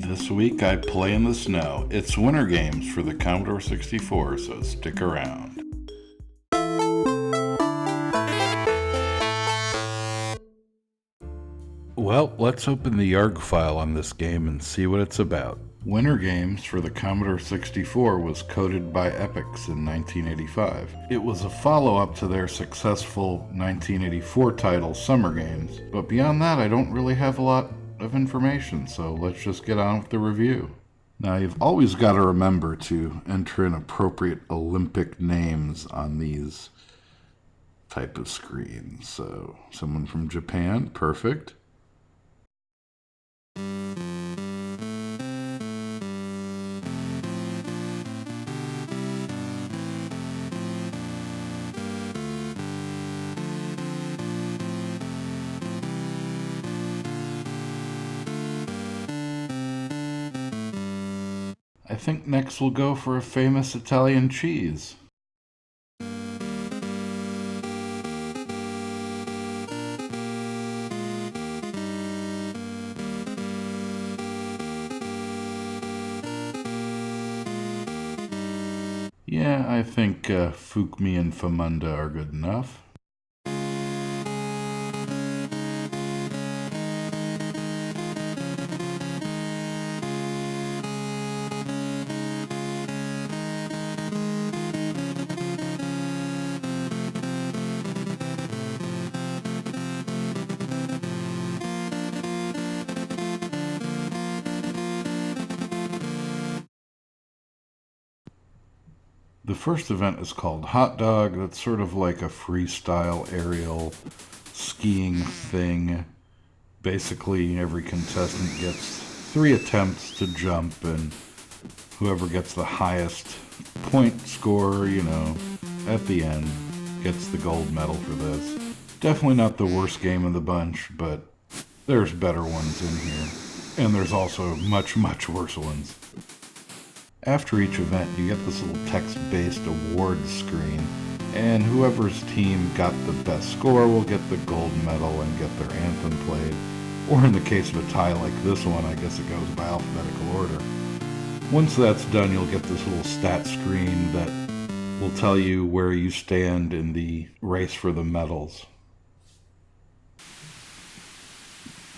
This week I play in the snow. It's Winter Games for the Commodore 64, so stick around. Well, let's open the YARG file on this game and see what it's about. Winter Games for the Commodore 64 was coded by Epyx in 1985. It was a follow-up to their successful 1984 title, Summer Games, but beyond that I don't really have a lot of information, so let's just get on with the review. Now, you've always got to remember to enter in appropriate Olympic names on these type of screens. So, someone from Japan, perfect. I think next we'll go for a famous Italian cheese. Yeah, I think Fukmi and Famunda are good enough. The first event is called Hot Dog. That's sort of like a freestyle aerial skiing thing. Basically, every contestant gets 3 attempts to jump, and whoever gets the highest point score, at the end, gets the gold medal for this. Definitely not the worst game of the bunch, but there's better ones in here. And there's also much, much worse ones. After each event, you get this little text-based awards screen, and whoever's team got the best score will get the gold medal and get their anthem played. Or in the case of a tie like this one, I guess it goes by alphabetical order. Once that's done, you'll get this little stat screen that will tell you where you stand in the race for the medals.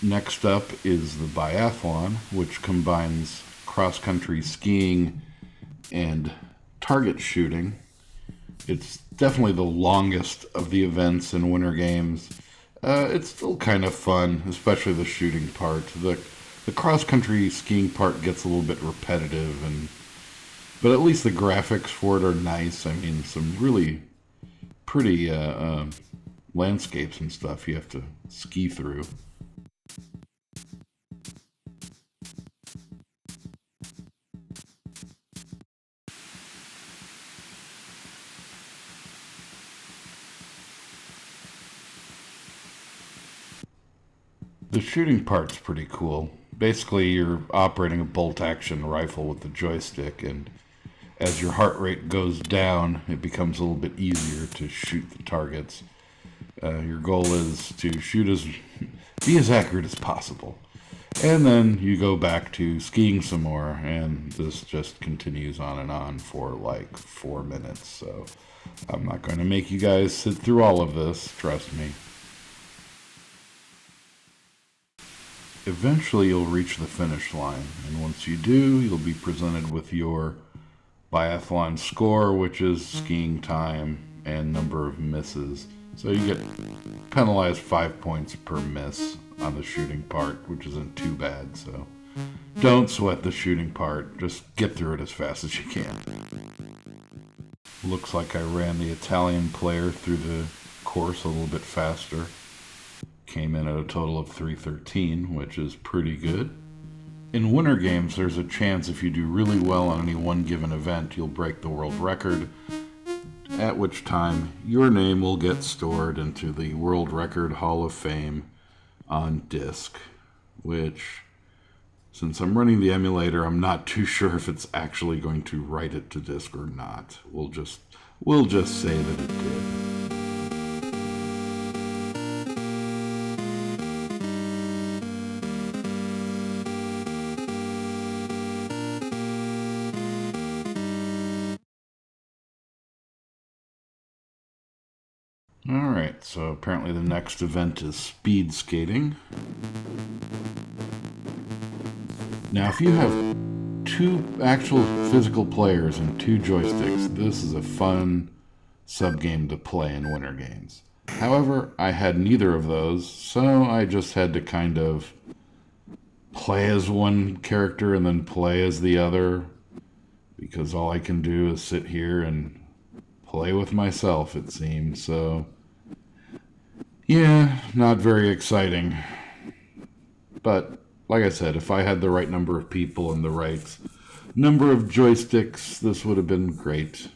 Next up is the Biathlon, which combines cross-country skiing and target shooting. It's definitely the longest of the events in Winter Games. It's still kind of fun, especially the shooting part. The cross-country skiing part gets a little bit repetitive, but at least the graphics for it are nice. I mean, some really pretty landscapes and stuff you have to ski through. The shooting part's pretty cool. Basically, you're operating a bolt-action rifle with the joystick, and as your heart rate goes down, it becomes a little bit easier to shoot the targets. Your goal is to be as accurate as possible. And then you go back to skiing some more, and this just continues on and on for like 4 minutes. So I'm not going to make you guys sit through all of this, trust me. Eventually you'll reach the finish line, and once you do, you'll be presented with your biathlon score, which is skiing time and number of misses. So you get penalized 5 points per miss on the shooting part, which isn't too bad, so don't sweat the shooting part, just get through it as fast as you can. Looks like I ran the Italian player through the course a little bit faster. Came in at a total of 313, which is pretty good. In Winter Games, there's a chance if you do really well on any one given event, you'll break the world record, at which time your name will get stored into the World Record Hall of Fame on disk, which, since I'm running the emulator, I'm not too sure if it's actually going to write it to disk or not. We'll just say that it did. Alright, so apparently the next event is speed skating. Now, if you have two actual physical players and two joysticks, this is a fun subgame to play in Winter Games. However, I had neither of those, so I just had to kind of play as one character and then play as the other, because all I can do is sit here and play with myself, it seems. So yeah, not very exciting. But like I said, if I had the right number of people and the right number of joysticks, this would have been great.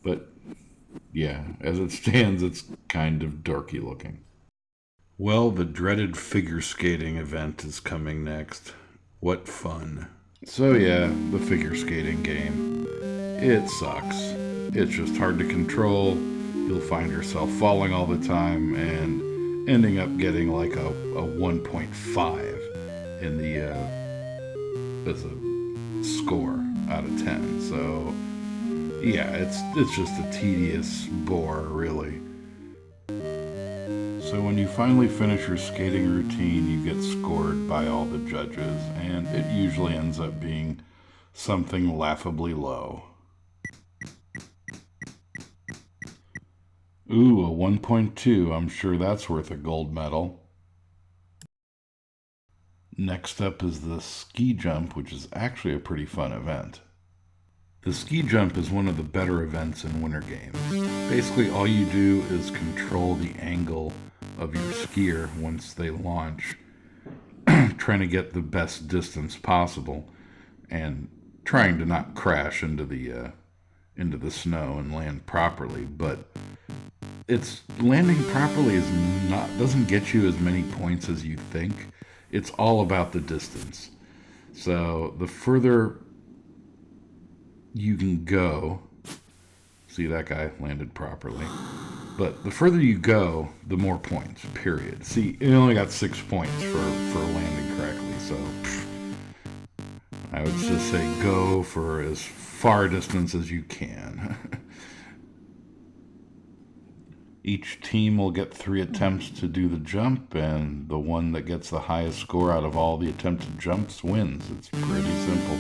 But yeah, as it stands, it's kind of dorky looking. Well, the dreaded figure skating event is coming next. What fun. So yeah, the figure skating game. It sucks. It's just hard to control. You'll find yourself falling all the time and ending up getting like a 1.5 in the as a score out of 10. So yeah, it's just a tedious bore, really. So when you finally finish your skating routine, you get scored by all the judges, and it usually ends up being something laughably low. Ooh, a 1.2. I'm sure that's worth a gold medal. Next up is the ski jump, which is actually a pretty fun event. The ski jump is one of the better events in Winter Games. Basically, all you do is control the angle of your skier once they launch, trying to get the best distance possible and trying to not crash into the snow and land properly. But it's landing properly doesn't get you as many points as you think. It's all about the distance. So the further you can go, see, that guy landed properly, but the further you go, the more points, period. See, it only got 6 points for landing correctly, so I would just say go for as far distance as you can. Each team will get 3 attempts to do the jump, and the one that gets the highest score out of all the attempted jumps wins. It's pretty simple.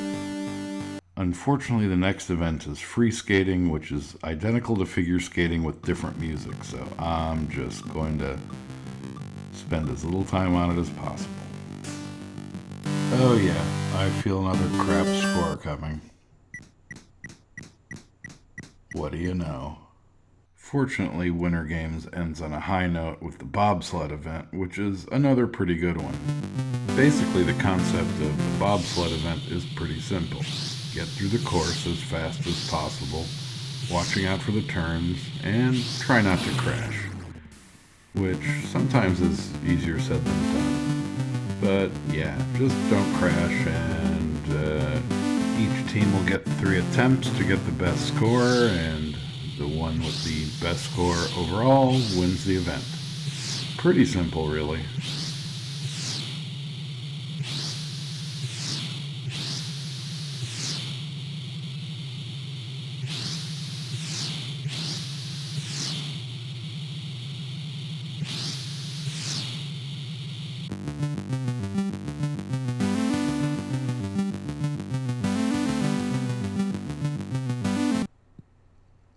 Unfortunately, the next event is free skating, which is identical to figure skating with different music, so I'm just going to spend as little time on it as possible. Oh yeah, I feel another crap score coming. What do you know? Fortunately, Winter Games ends on a high note with the Bobsled event, which is another pretty good one. Basically, the concept of the Bobsled event is pretty simple. Get through the course as fast as possible, watching out for the turns, and try not to crash. Which sometimes is easier said than done. But yeah, just don't crash, and each team will get 3 attempts to get the best score, and the one with the best score overall wins the event. Pretty simple, really.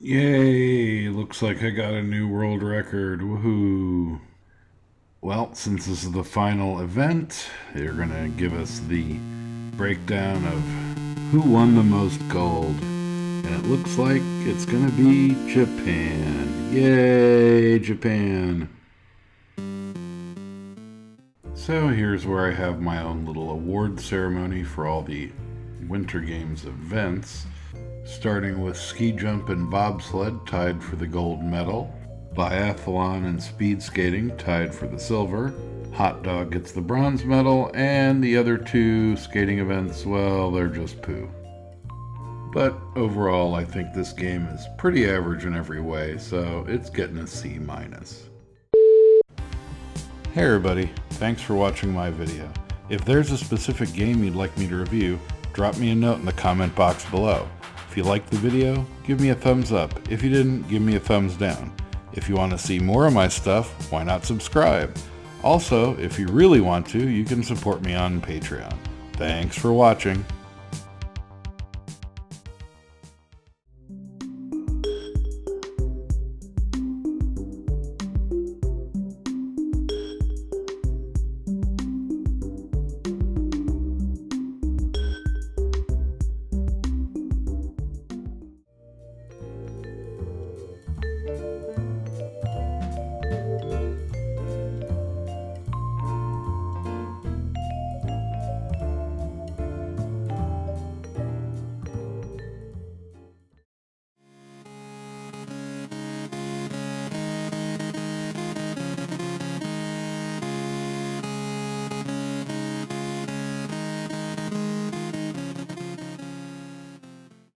Yay! Looks like I got a new world record. Woohoo! Well, since this is the final event, they're gonna give us the breakdown of who won the most gold. And it looks like it's gonna be Japan. Yay, Japan! So here's where I have my own little award ceremony for all the Winter Games events. Starting with ski jump and bobsled tied for the gold medal. Biathlon and speed skating tied for the silver. Hot dog gets the bronze medal, and the other 2 skating events, well, they're just poo. But overall, I think this game is pretty average in every way, so it's getting a C-. Hey everybody, thanks for watching my video. If there's a specific game you'd like me to review, drop me a note in the comment box below. If you liked the video, give me a thumbs up. If you didn't, give me a thumbs down. If you want to see more of my stuff, why not subscribe? Also, if you really want to, you can support me on Patreon. Thanks for watching.